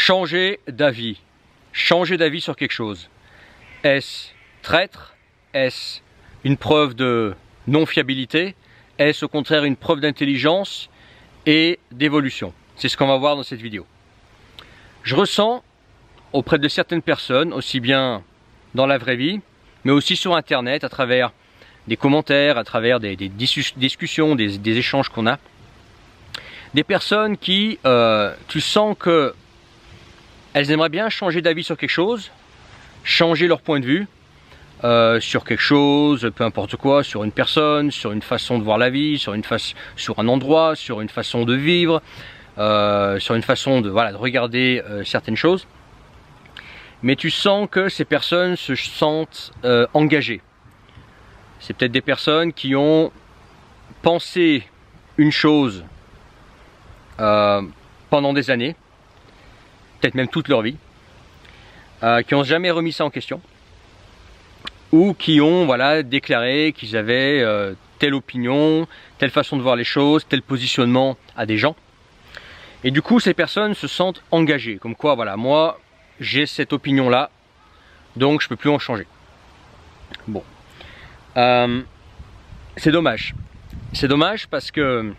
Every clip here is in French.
Changer d'avis. Changer d'avis sur quelque chose. Est-ce traître? Est-ce une preuve de non-fiabilité? Est-ce au contraire une preuve d'intelligence et d'évolution? C'est ce qu'on va voir dans cette vidéo. Je ressens auprès de certaines personnes, aussi bien dans la vraie vie, mais aussi sur internet, à travers des commentaires, à travers des discussions, des échanges qu'on a, des personnes qui, tu sens que elles aimeraient bien changer d'avis sur quelque chose, changer leur point de vue sur quelque chose, peu importe quoi, sur une personne, sur une façon de voir la vie, sur un endroit, sur une façon de vivre, sur une façon de regarder certaines choses. Mais tu sens que ces personnes se sentent engagées. C'est peut-être des personnes qui ont pensé une chose pendant des années, peut-être même toute leur vie, qui n'ont jamais remis ça en question, ou qui ont déclaré qu'ils avaient telle opinion, telle façon de voir les choses, tel positionnement à des gens. Et du coup, ces personnes se sentent engagées, comme quoi, moi, j'ai cette opinion-là, donc je ne peux plus en changer. Bon. C'est dommage. C'est dommage parce que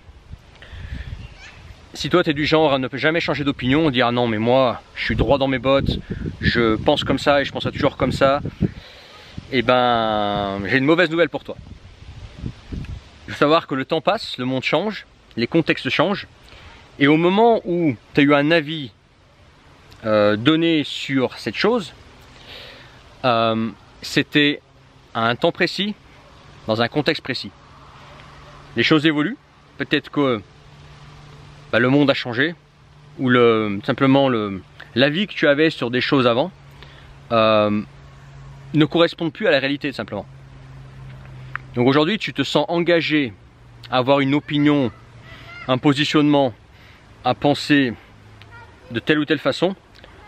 si toi tu es du genre à ne jamais changer d'opinion, dire ah non mais moi je suis droit dans mes bottes, je pense comme ça et je penserai toujours comme ça, et ben j'ai une mauvaise nouvelle pour toi. Il faut savoir que le temps passe, le monde change, les contextes changent, et au moment où tu as eu un avis donné sur cette chose, c'était à un temps précis, dans un contexte précis. Les choses évoluent, peut-être que le monde a changé, ou simplement l'avis que tu avais sur des choses avant ne correspond plus à la réalité, simplement. Donc aujourd'hui, tu te sens engagé à avoir une opinion, un positionnement, à penser de telle ou telle façon,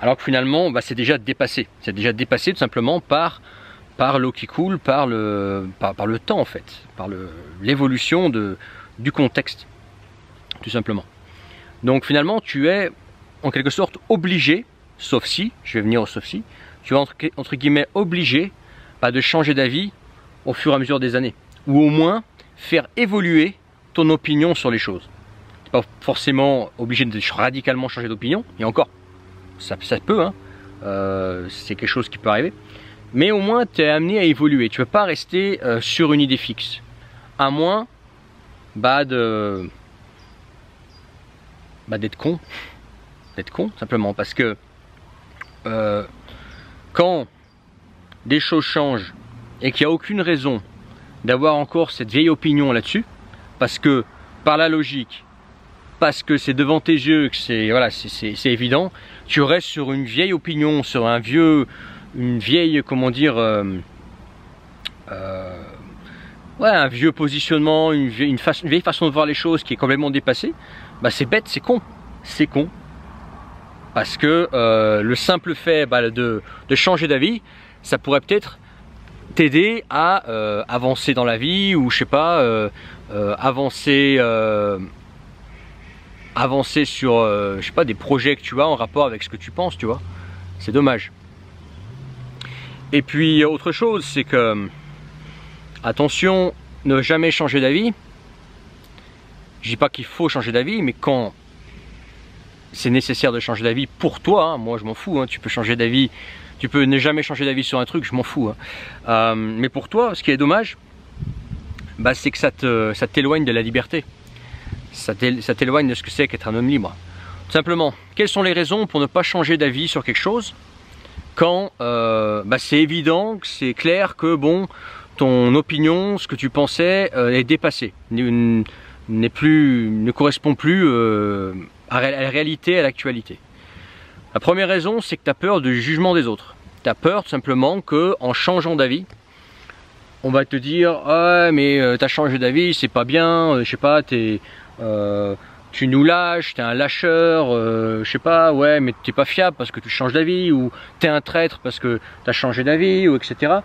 alors que finalement, c'est déjà dépassé. C'est déjà dépassé tout simplement par l'eau qui coule, par le temps en fait, par l'évolution du contexte, tout simplement. Donc finalement, tu es en quelque sorte obligé, sauf si, je vais venir au sauf si, tu es entre guillemets obligé de changer d'avis au fur et à mesure des années, ou au moins faire évoluer ton opinion sur les choses. Tu n'es pas forcément obligé de radicalement changer d'opinion, et encore, ça peut, hein. C'est quelque chose qui peut arriver. Mais au moins, tu es amené à évoluer. Tu ne peux pas rester sur une idée fixe. À moins d'être con. D'être con, simplement. Parce que quand des choses changent et qu'il n'y a aucune raison d'avoir encore cette vieille opinion là-dessus, parce que par la logique, parce que c'est devant tes yeux, que c'est évident, tu restes sur une vieille opinion, sur une vieille, comment dire, un vieux positionnement, une vieille façon de voir les choses qui est complètement dépassée, c'est bête, c'est con. C'est con. Parce que le simple fait de changer d'avis, ça pourrait peut-être t'aider à avancer dans la vie, ou je sais pas, avancer sur je sais pas, des projets que tu as en rapport avec ce que tu penses, tu vois. C'est dommage. Et puis autre chose, c'est que attention, ne jamais changer d'avis. Je dis pas qu'il faut changer d'avis, mais quand c'est nécessaire de changer d'avis pour toi, hein, moi je m'en fous, hein, tu peux changer d'avis, tu peux ne jamais changer d'avis sur un truc, je m'en fous, hein. Mais pour toi, ce qui est dommage, c'est que ça t'éloigne de la liberté, ça t'éloigne de ce que c'est qu'être un homme libre. Tout simplement, quelles sont les raisons pour ne pas changer d'avis sur quelque chose quand c'est évident, c'est clair que ton opinion, ce que tu pensais est dépassé, ne correspond plus à la réalité, à l'actualité. La première raison, c'est que tu as peur du jugement des autres. Tu as peur tout simplement qu'en changeant d'avis, on va te dire ah mais tu as changé d'avis, c'est pas bien, je sais pas, tu nous lâches, t'es un lâcheur, je sais pas, ouais, mais t'es pas fiable parce que tu changes d'avis, ou t'es un traître parce que t'as changé d'avis, ou etc.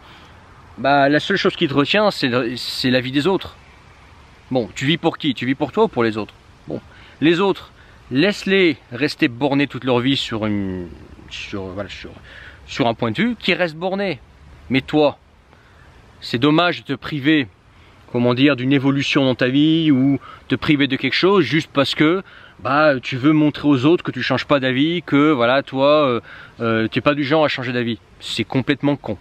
La seule chose qui te retient, c'est l'avis des autres. Bon, tu vis pour qui? Tu vis pour toi ou pour les autres? Bon, les autres, laisse-les rester bornés toute leur vie sur un point de vue, qui reste borné. Mais toi, c'est dommage de te priver, comment dire, d'une évolution dans ta vie ou te priver de quelque chose juste parce que bah, tu veux montrer aux autres que tu changes pas d'avis, que voilà, toi, tu n'es pas du genre à changer d'avis. C'est complètement con.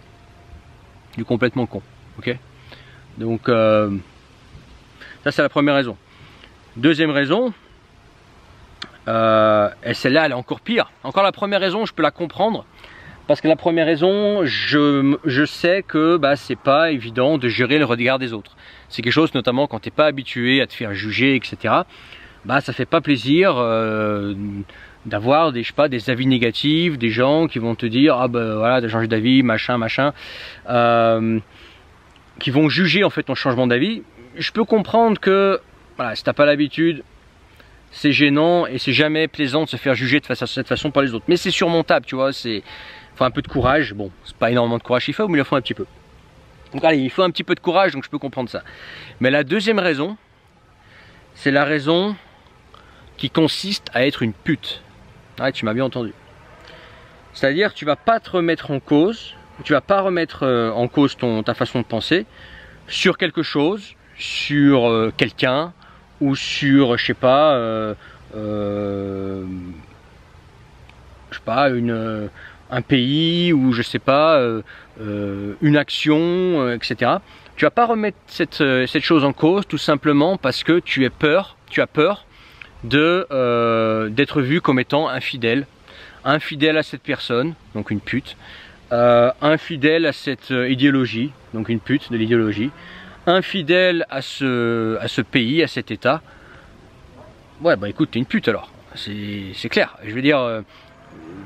Du complètement con. Ok? Donc, ça c'est la première raison. Deuxième raison, et celle-là elle est encore pire. Encore la première raison, je peux la comprendre. Parce que la première raison, je sais que bah, c'est pas évident de gérer le regard des autres. C'est quelque chose, notamment quand tu n'es pas habitué à te faire juger, etc. Bah, ça fait pas plaisir d'avoir des, je sais pas, des avis négatifs, des gens qui vont te dire ah ben voilà, t'as changé d'avis, machin, machin, qui vont juger en fait ton changement d'avis. Je peux comprendre que voilà, si t'as pas l'habitude, c'est gênant et c'est jamais plaisant de se faire juger de cette façon par les autres. Mais c'est surmontable, tu vois, c'est faut un peu de courage. Bon, c'est pas énormément de courage qu'il faut, mais il en faut un petit peu. Donc allez, il faut un petit peu de courage, donc je peux comprendre ça. Mais la deuxième raison, c'est la raison qui consiste à être une pute. Ouais, tu m'as bien entendu. C'est-à-dire, tu vas pas te remettre en cause, tu vas pas remettre en cause ta façon de penser sur quelque chose, sur quelqu'un ou sur, je sais pas, un pays ou je sais pas, une action, etc. Tu vas pas remettre cette chose en cause tout simplement parce que tu as peur d'être vu comme étant infidèle à cette personne, donc une pute, infidèle à cette idéologie, donc une pute de l'idéologie, infidèle à ce pays, à cet état. Ouais bah écoute, t'es une pute alors, c'est clair. Je veux dire,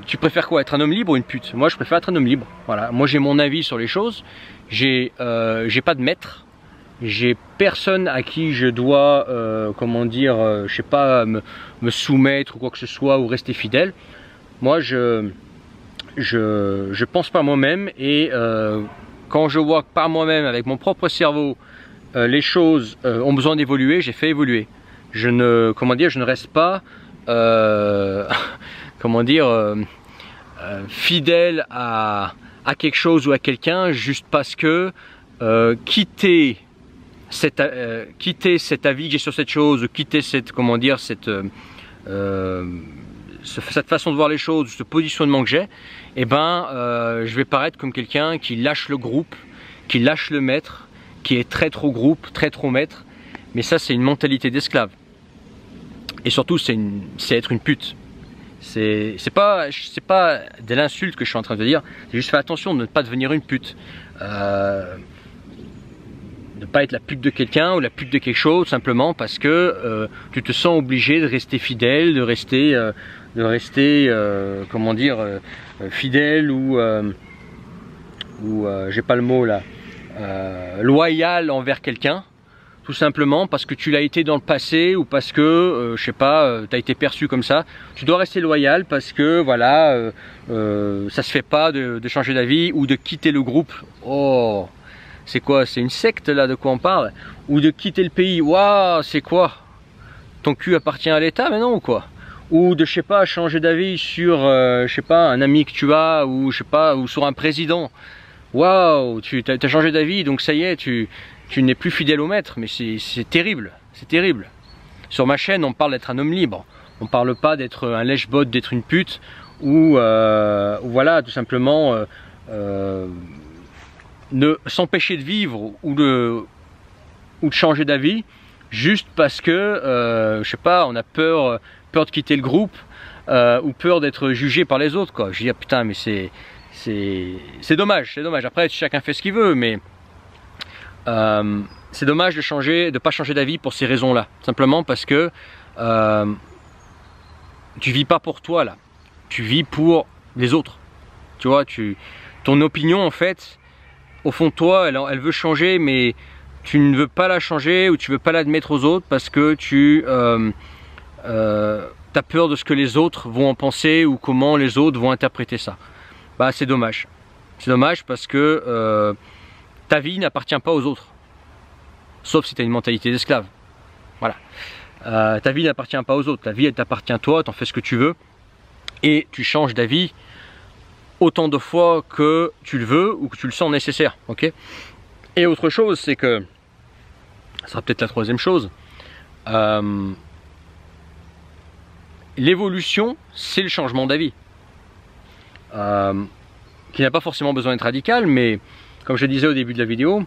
tu préfères quoi, être un homme libre ou une pute? Moi je préfère être un homme libre, voilà. Moi j'ai mon avis sur les choses, j'ai pas de maître. J'ai personne à qui je dois, comment dire, je sais pas, me soumettre ou quoi que ce soit ou rester fidèle. Moi, je pense par moi-même et quand je vois par moi-même, avec mon propre cerveau, les choses ont besoin d'évoluer, j'ai fait évoluer. Je ne reste pas, comment dire, fidèle à quelque chose ou à quelqu'un juste parce que quitter cet avis que j'ai sur cette chose, quitter cette, comment dire, cette façon de voir les choses, ce positionnement que j'ai, eh ben, je vais paraître comme quelqu'un qui lâche le groupe, qui lâche le maître, qui est très trop groupe, très trop maître. Mais ça, c'est une mentalité d'esclave. Et surtout, c'est être une pute. C'est pas de l'insulte que je suis en train de dire. C'est juste faire attention de ne pas devenir une pute. Ne pas être la pute de quelqu'un ou la pute de quelque chose simplement parce que tu te sens obligé de rester fidèle, de rester comment dire, fidèle ou j'ai pas le mot là, loyal envers quelqu'un, tout simplement parce que tu l'as été dans le passé ou parce que je sais pas, tu as été perçu comme ça. Tu dois rester loyal parce que voilà, ça se fait pas de changer d'avis ou de quitter le groupe. Oh, c'est quoi? C'est une secte là, de quoi on parle? Ou de quitter le pays? Waouh, c'est quoi? Ton cul appartient à l'État maintenant ou quoi? Ou de, je sais pas, changer d'avis sur, je sais pas, un ami que tu as, ou je sais pas, ou sur un président. Waouh, tu as changé d'avis, donc ça y est, tu n'es plus fidèle au maître. Mais c'est terrible, c'est terrible. Sur ma chaîne, on parle d'être un homme libre. On parle pas d'être un lèche-bot, d'être une pute, ou voilà, tout simplement ne s'empêcher de vivre ou de changer d'avis juste parce que je sais pas, on a peur de quitter le groupe ou peur d'être jugé par les autres, quoi. Je dis ah, putain, mais c'est dommage, c'est dommage. Après chacun fait ce qu'il veut, mais c'est dommage de pas changer d'avis pour ces raisons-là, simplement parce que tu vis pas pour toi là, tu vis pour les autres. Tu vois, ton opinion en fait, au fond de toi, elle veut changer, mais tu ne veux pas la changer ou tu veux pas l'admettre aux autres parce que tu as peur de ce que les autres vont en penser ou comment les autres vont interpréter ça. Bah c'est dommage. C'est dommage parce que ta vie n'appartient pas aux autres. Sauf si tu as une mentalité d'esclave. Voilà. Ta vie n'appartient pas aux autres, ta vie elle t'appartient à toi, t'en fais ce que tu veux et tu changes d'avis autant de fois que tu le veux ou que tu le sens nécessaire, ok? Et autre chose, c'est que, ça sera peut-être la troisième chose, l'évolution, c'est le changement d'avis, qui n'a pas forcément besoin d'être radical, mais comme je disais au début de la vidéo,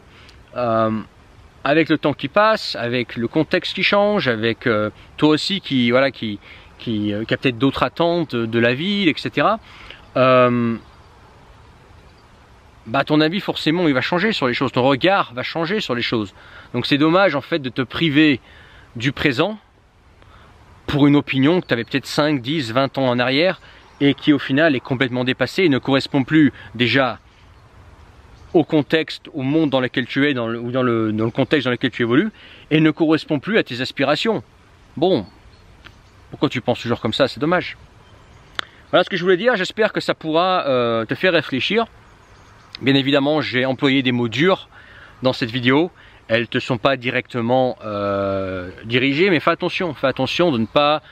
avec le temps qui passe, avec le contexte qui change, avec toi aussi qui a peut-être d'autres attentes de la vie, etc. Ton avis forcément il va changer sur les choses, ton regard va changer sur les choses. Donc c'est dommage en fait de te priver du présent pour une opinion que tu avais peut-être 5, 10, 20 ans en arrière et qui au final est complètement dépassée et ne correspond plus déjà au contexte, au monde dans lequel tu es, ou dans le contexte dans lequel tu évolues, et ne correspond plus à tes aspirations. Bon, pourquoi tu penses toujours comme ça? C'est dommage. Voilà ce que je voulais dire, j'espère que ça pourra te faire réfléchir. Bien évidemment, j'ai employé des mots durs dans cette vidéo. Elles ne te sont pas directement dirigées, mais fais attention de ne pas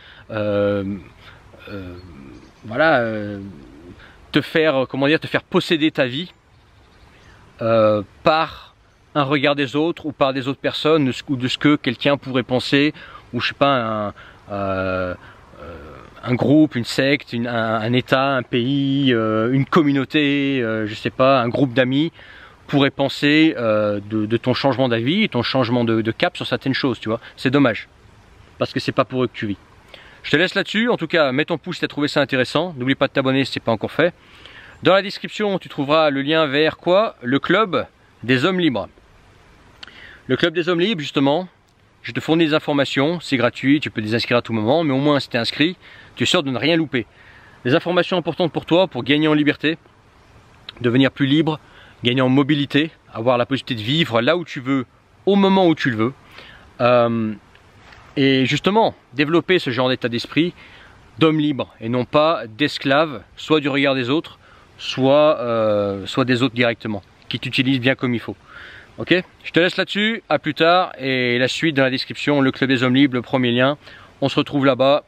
te faire posséder ta vie par un regard des autres ou par des autres personnes ou de ce que quelqu'un pourrait penser, ou je sais pas, un groupe, une secte, un état, un pays, une communauté, je sais pas, un groupe d'amis pourrait penser de ton changement d'avis, ton changement de cap sur certaines choses, tu vois. C'est dommage, parce que c'est pas pour eux que tu vis. Je te laisse là-dessus, en tout cas, mets ton pouce si tu as trouvé ça intéressant, n'oublie pas de t'abonner si ce n'est pas encore fait. Dans la description, tu trouveras le lien vers quoi? Le club des hommes libres. Le club des hommes libres, justement, je te fournis des informations, c'est gratuit, tu peux les inscrire à tout moment, mais au moins si tu es inscrit, tu es sûr de ne rien louper. Des informations importantes pour toi, pour gagner en liberté, devenir plus libre, gagner en mobilité, avoir la possibilité de vivre là où tu veux, au moment où tu le veux. Et justement, développer ce genre d'état d'esprit d'homme libre et non pas d'esclave, soit du regard des autres, soit des autres directement, qui t'utilisent bien comme il faut. Ok, je te laisse là-dessus, à plus tard, et la suite dans la description, le club des hommes libres, le premier lien. On se retrouve là-bas.